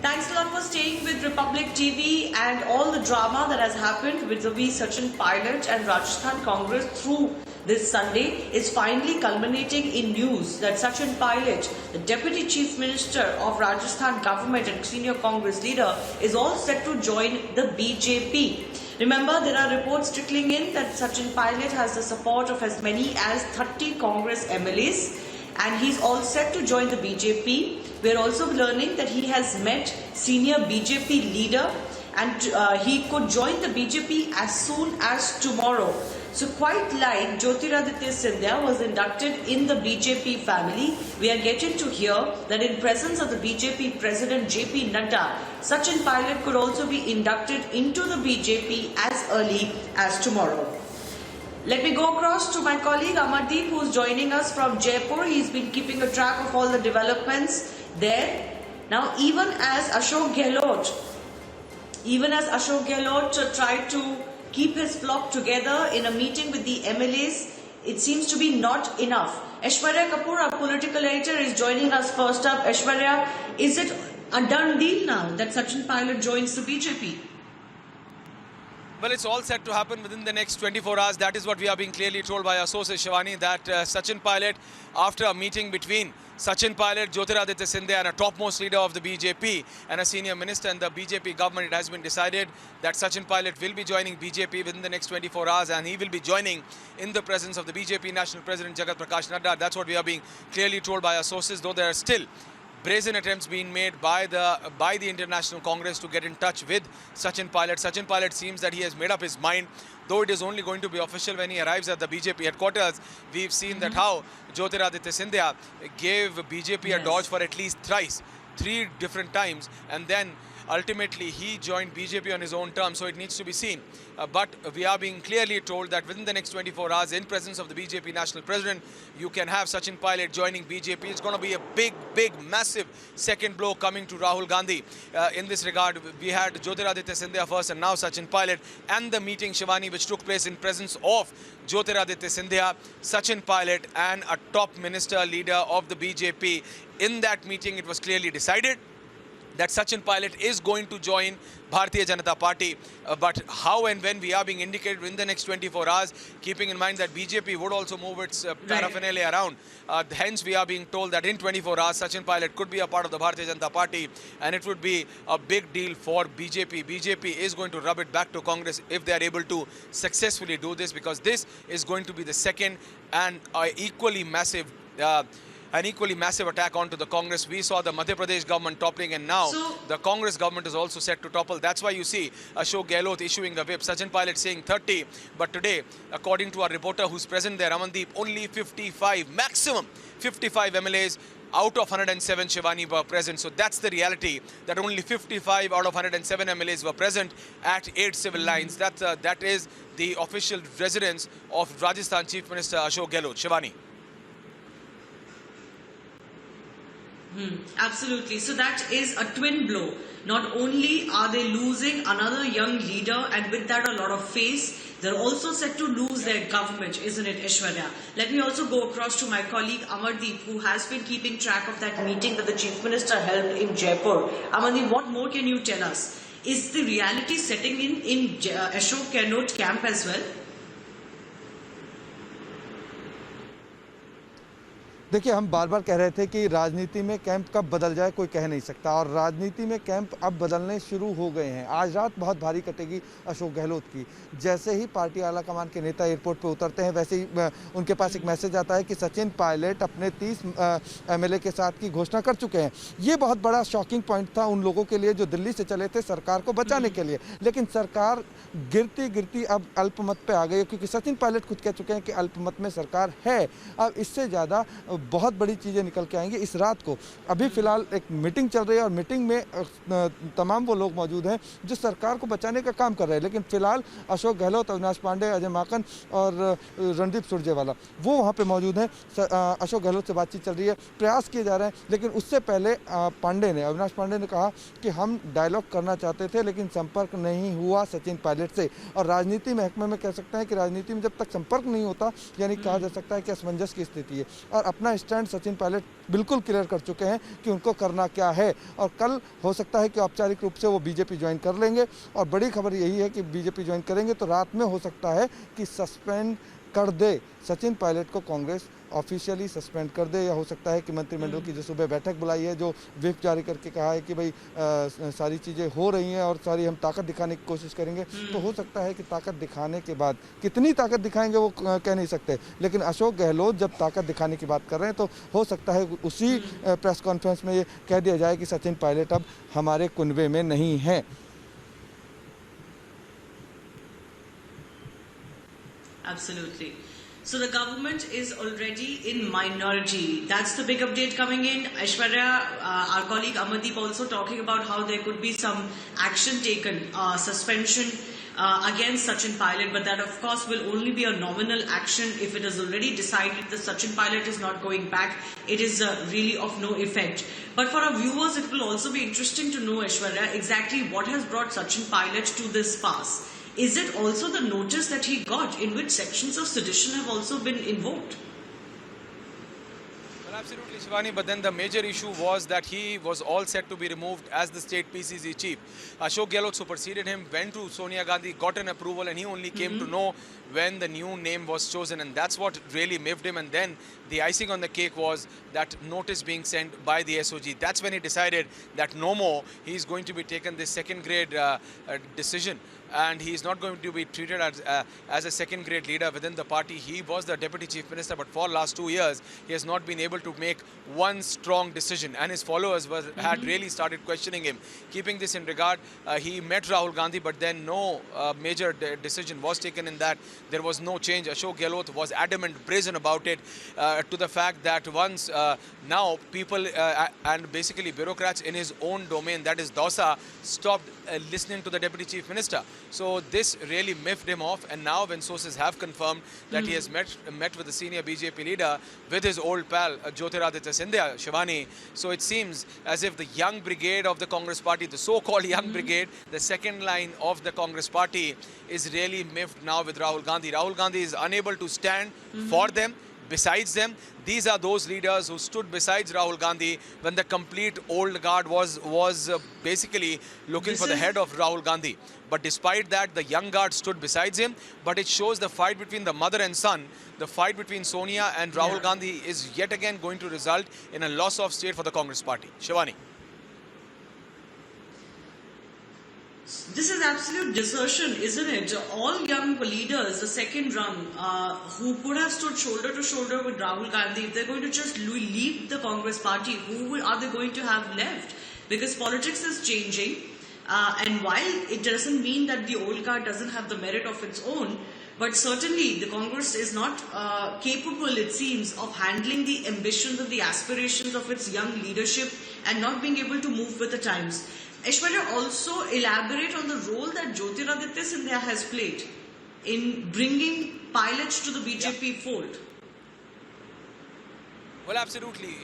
thanks a lot for staying with Republic TV and all the drama that has happened with the Sachin Pilot and Rajasthan Congress through this Sunday is finally culminating in news that Sachin Pilot, the Deputy Chief Minister of Rajasthan government and senior Congress leader, is all set to join the BJP. Remember, there are reports trickling in that Sachin Pilot has the support of as many as 30 Congress MLAs and he's all set to join the BJP. We're also learning that he has met senior BJP leader and he could join the BJP as soon as tomorrow. So quite like Jyotiraditya Scindia was inducted in the BJP family, we are getting to hear that in presence of the BJP President JP Nadda, Sachin Pilot could also be inducted into the BJP as early as tomorrow. Let me go across to my colleague Amardeep, who's joining us from Jaipur. He's been keeping a track of all the developments there. Now, even as Ashok Gehlot tried to keep his flock together in a meeting with the MLAs, it seems to be not enough. Aishwarya Kapoor, our political editor, is joining us first up. Aishwarya, is it a done deal now that Sachin Pilot joins the BJP? Well, it's all set to happen within the next 24 hours. That is what we are being clearly told by our sources, Shivani, that Sachin Pilot, after a meeting between Sachin Pilot, Jyotiraditya Scindia and a topmost leader of the BJP and a senior minister in the BJP government, it has been decided that Sachin Pilot will be joining BJP within the next 24 hours and he will be joining in the presence of the BJP National President Jagat Prakash Nadda. That's what we are being clearly told by our sources, though there are still brazen attempts being made by the International Congress to get in touch with Sachin Pilot. Sachin Pilot seems that he has made up his mind, though it is only going to be official when he arrives at the BJP headquarters. We've seen that how Jyotiraditya Scindia gave BJP a dodge for at least thrice, 3 different times, and then ultimately he joined BJP on his own terms, so it needs to be seen. But we are being clearly told that within the next 24 hours, in presence of the BJP National President, you can have Sachin Pilot joining BJP. It's going to be a big, massive second blow coming to Rahul Gandhi. In this regard, we had Jyotiraditya Scindia first and now Sachin Pilot, and the meeting, Shivani, which took place in presence of Jyotiraditya Scindia, Sachin Pilot and a top minister leader of the BJP. In that meeting, it was clearly decided that Sachin Pilot is going to join Bharatiya Janata Party. But how and when, we are being indicated in the next 24 hours, keeping in mind that BJP would also move its paraphernalia around. Hence, we are being told that in 24 hours, Sachin Pilot could be a part of the Bharatiya Janata Party, and it would be a big deal for BJP. BJP is going to rub it back to Congress if they are able to successfully do this, because this is going to be the second and equally massive attack onto the Congress. We saw the Madhya Pradesh government toppling, and now the Congress government is also set to topple. That's why you see Ashok Gehlot issuing the whip, Sachin Pilot saying 30. But today, according to our reporter who's present there, Amandeep, only 55, maximum 55 MLAs out of 107, Shivani, were present. So that's the reality, that only 55 out of 107 MLAs were present at 8 civil lines. That is the official residence of Rajasthan Chief Minister Ashok Gehlot. Shivani. Absolutely. So that is a twin blow. Not only are they losing another young leader, and with that a lot of face, they're also set to lose their government, isn't it, Aishwarya? Let me also go across to my colleague Amardeep, who has been keeping track of that meeting that the Chief Minister held in Jaipur. Amardeep, what more can you tell us? Is the reality setting in Ashok Gehlot camp as well? देखिए, हम बार बार कह रहे थे कि राजनीति में camp कब बदल जाए कोई कह नहीं सकता, और राजनीति में कैंप अब बदलने शुरू हो गए हैं। आज रात बहुत भारी कटेगी अशोक गहलोत की। जैसे ही पार्टी आला कमान के नेता एयरपोर्ट पे उतरते हैं, वैसे ही उनके पास एक मैसेज आता है कि सचिन पायलट अपने 30 MLA के साथ की घोषणा कर चुके हैं। ये बहुत बड़ा शॉकिंग पॉइंट था उन लोगों के लिए जो दिल्ली से चले थे सरकार को बचाने के लिए, लेकिन सरकार गिरती अब अल्पमत पे आ गई, क्योंकि सचिन पायलट खुद कह चुके हैं कि अल्पमत में सरकार है। अब इससे ज़्यादा बहुत बड़ी चीज़ें निकल के आएंगी इस रात को। अभी फिलहाल एक मीटिंग चल रही है और मीटिंग में तमाम वो लोग मौजूद हैं जो सरकार को बचाने का काम कर रहे हैं, लेकिन फिलहाल अशोक गहलोत, अविनाश पांडे, अजय माकन और रणदीप सुरजेवाला वो वहाँ पे मौजूद हैं। अशोक गहलोत से बातचीत चल रही है, प्रयास किए जा रहे हैं, लेकिन उससे पहले अविनाश पांडे ने कहा कि हम डायलॉग करना चाहते थे लेकिन संपर्क नहीं हुआ सचिन पायलट से। और राजनीति महकमे में कह सकते हैं कि राजनीति में जब तक संपर्क नहीं होता, यानी कहा जा सकता है कि असमंजस की स्थिति है। और अपना अपना स्टैंड सचिन पायलट बिल्कुल क्लियर कर चुके हैं कि उनको करना क्या है, और कल हो सकता है कि औपचारिक रूप से वो बीजेपी ज्वाइन कर लेंगे। और बड़ी खबर यही है कि बीजेपी ज्वाइन करेंगे तो रात में हो सकता है कि सस्पेंड कर दे सचिन पायलट को, कांग्रेस ऑफिशियली सस्पेंड कर दे, या हो सकता है कि मंत्रिमंडल की जो सुबह बैठक बुलाई है, जो व्हिप जारी करके कहा है कि भाई सारी चीज़ें हो रही हैं और सारी हम ताकत दिखाने की कोशिश करेंगे, तो हो सकता है कि ताकत दिखाने के बाद कितनी ताकत दिखाएंगे वो कह नहीं सकते, लेकिन अशोक गहलोत जब ताकत दिखाने की बात कर रहे हैं तो हो सकता है उसी प्रेस कॉन्फ्रेंस में ये कह दिया जाए कि सचिन पायलट अब हमारे कुनबे में नहीं है। Absolutely. So the government is already in minority. That's the big update coming in. Aishwarya, our colleague Amardeep also talking about how there could be some action taken, suspension against Sachin Pilot, but that of course will only be a nominal action. If it is already decided that Sachin Pilot is not going back, it is really of no effect. But for our viewers, it will also be interesting to know, Aishwarya, exactly what has brought Sachin Pilot to this pass. Is it also the notice that he got in which sections of sedition have also been invoked? Well, absolutely, Shivani, but then the major issue was that he was all set to be removed as the state PCC chief. Ashok Gehlot superseded him, went to Sonia Gandhi, got an approval, and he only came to know when the new name was chosen, and that's what really miffed him. And then the icing on the cake was that notice being sent by the SOG. That's when he decided that no more, he's going to be taken this second grade decision, and he's not going to be treated as a second grade leader within the party. He was the deputy chief minister, but for last 2 years he has not been able to make one strong decision, and his followers had really started questioning him. Keeping this in regard, he met Rahul Gandhi, but then no major decision was taken in that. There was no change. Ashok Gehlot was adamant, brazen about it, to the fact that once now people and basically bureaucrats in his own domain, that is DOSA, stopped listening to the deputy chief minister. So this really miffed him off, and now when sources have confirmed that he has met with the senior BJP leader with his old pal Jyotiraditya Scindia, Shivani, so it seems as if the young brigade of the Congress party, the so-called young brigade, the second line of the Congress party, is really miffed now with Rahul Gandhi. Rahul Gandhi is unable to stand for them. Besides them, these are those leaders who stood besides Rahul Gandhi when the complete old guard was basically looking for the head of Rahul Gandhi. But despite that, the young guard stood besides him. But it shows the fight between the mother and son, the fight between Sonia and Rahul Gandhi is yet again going to result in a loss of state for the Congress party. Shivani. This is absolute desertion, isn't it? All young leaders, the second rung, who could have stood shoulder to shoulder with Rahul Gandhi, if they're going to just leave the Congress party, who are they going to have left? Because politics is changing, and while it doesn't mean that the old guard doesn't have the merit of its own, but certainly the Congress is not capable, it seems, of handling the ambitions and the aspirations of its young leadership and not being able to move with the times. Aishwarya, also elaborate on the role that Jyotiraditya Scindia has played in bringing pilots to the BJP fold. Well, absolutely.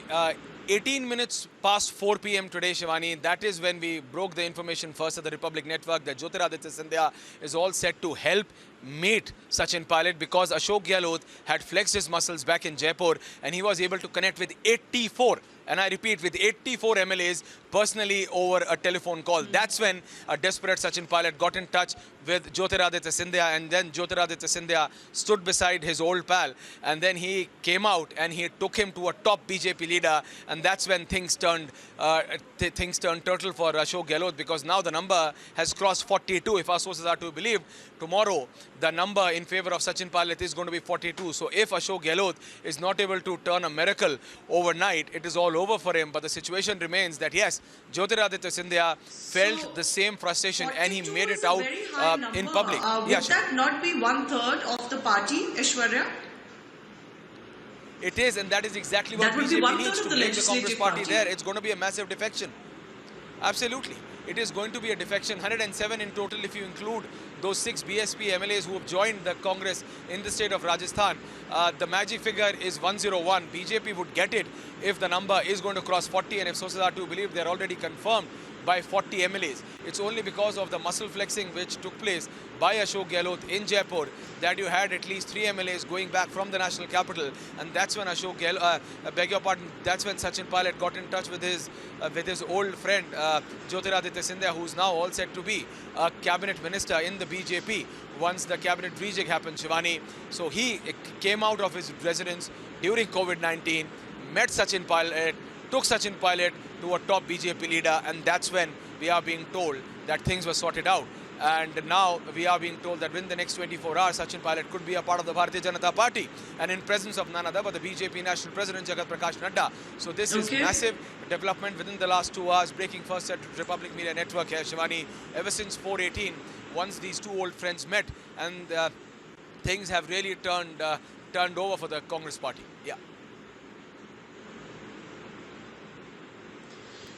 18 minutes past 4 p.m. today, Shivani, that is when we broke the information first at the Republic Network that Jyotiraditya Scindia is all set to help meet Sachin Pilot, because Ashok Gehlot had flexed his muscles back in Jaipur and he was able to connect with 84, and I repeat, with 84 MLAs personally over a telephone call. That's when a desperate Sachin Pilot got in touch with Jyotiraditya Scindia, and then Jyotiraditya Scindia stood beside his old pal, and then he came out and he took him to a top BJP leader, and that's when things turned turtle for Ashok Gehlot, because now the number has crossed 42. If our sources are to be believed, tomorrow the number in favor of Sachin Pilot is going to be 42. So if Ashok Gehlot is not able to turn a miracle overnight, it is all over for him. But the situation remains that yes, Jyotiraditya Scindia felt the same frustration and he made it out in public. Would that not be 1/3 of the party, Aishwarya? It is, and that is exactly what BJP needs to make the Congress party there. It's going to be a massive defection. Absolutely. It is going to be a defection, 107 in total if you include those 6 BSP MLAs who have joined the Congress in the state of Rajasthan, the magic figure is 101. BJP would get it if the number is going to cross 40, and if sources are to believe, they're already confirmed by 40 MLAs. It's only because of the muscle flexing which took place by Ashok Gehlot in Jaipur that you had at least 3 MLAs going back from the national capital, and that's when Ashok Gehlot, beg your pardon, that's when Sachin Pilot got in touch with his old friend Jyotiraditya Scindia, who's now all set to be a cabinet minister in the BJP once the cabinet rejig happened, Shivani. So he came out of his residence during COVID-19, met Sachin Pilot, took Sachin Pilot to a top BJP leader, and that's when we are being told that things were sorted out. And now we are being told that within the next 24 hours, Sachin Pilot could be a part of the Bharatiya Janata Party, and in presence of none other but the BJP National President Jagat Prakash Nadda. So this is massive development within the last 2 hours, breaking first at Republic Media Network here, Shivani. Ever since 4:18, once these two old friends met, and things have really turned over for the Congress party. Yeah.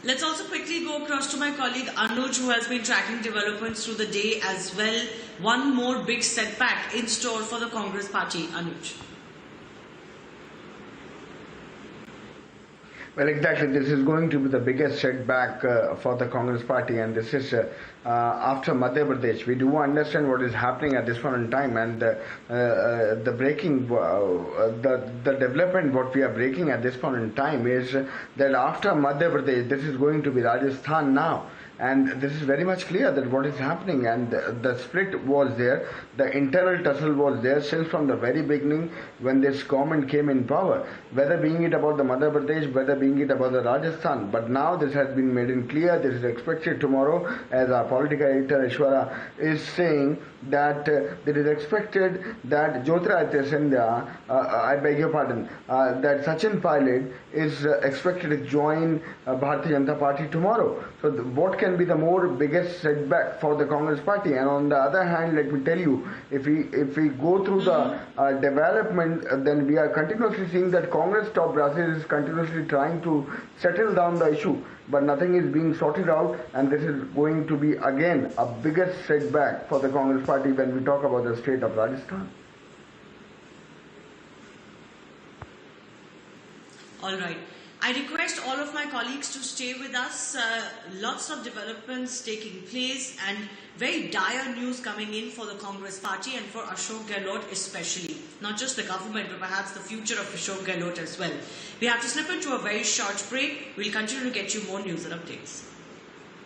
Let's also quickly go across to my colleague Anuj, who has been tracking developments through the day as well. One more big setback in store for the Congress party. Anuj. Well, exactly. This is going to be the biggest setback for the Congress party, and this is after Madhya Pradesh. We do understand what is happening at this point in time, and the breaking, the development what we are breaking at this point in time is that after Madhya Pradesh, this is going to be Rajasthan now. And this is very much clear that what is happening, and the split was there, the internal tussle was there since from the very beginning when this government came in power, whether being it about the Madhya Pradesh, whether being it about the Rajasthan. But now this has been made in clear, this is expected tomorrow, as our political editor Ishwara is saying, that it is expected that Jyotiraditya Scindia, I beg your pardon, that Sachin Pilot is expected to join Bharatiya Janata Party tomorrow. So what can be the more biggest setback for the Congress party? And on the other hand, let me tell you, if we go through the development, then we are continuously seeing that Congress top brasses is continuously trying to settle down the issue, but nothing is being sorted out, and this is going to be again a biggest setback for the Congress party when we talk about the state of Rajasthan. All right. I request all of my colleagues to stay with us. Lots of developments taking place and very dire news coming in for the Congress party and for Ashok Gehlot especially. Not just the government, but perhaps the future of Ashok Gehlot as well. We have to slip into a very short break. We'll continue to get you more news and updates.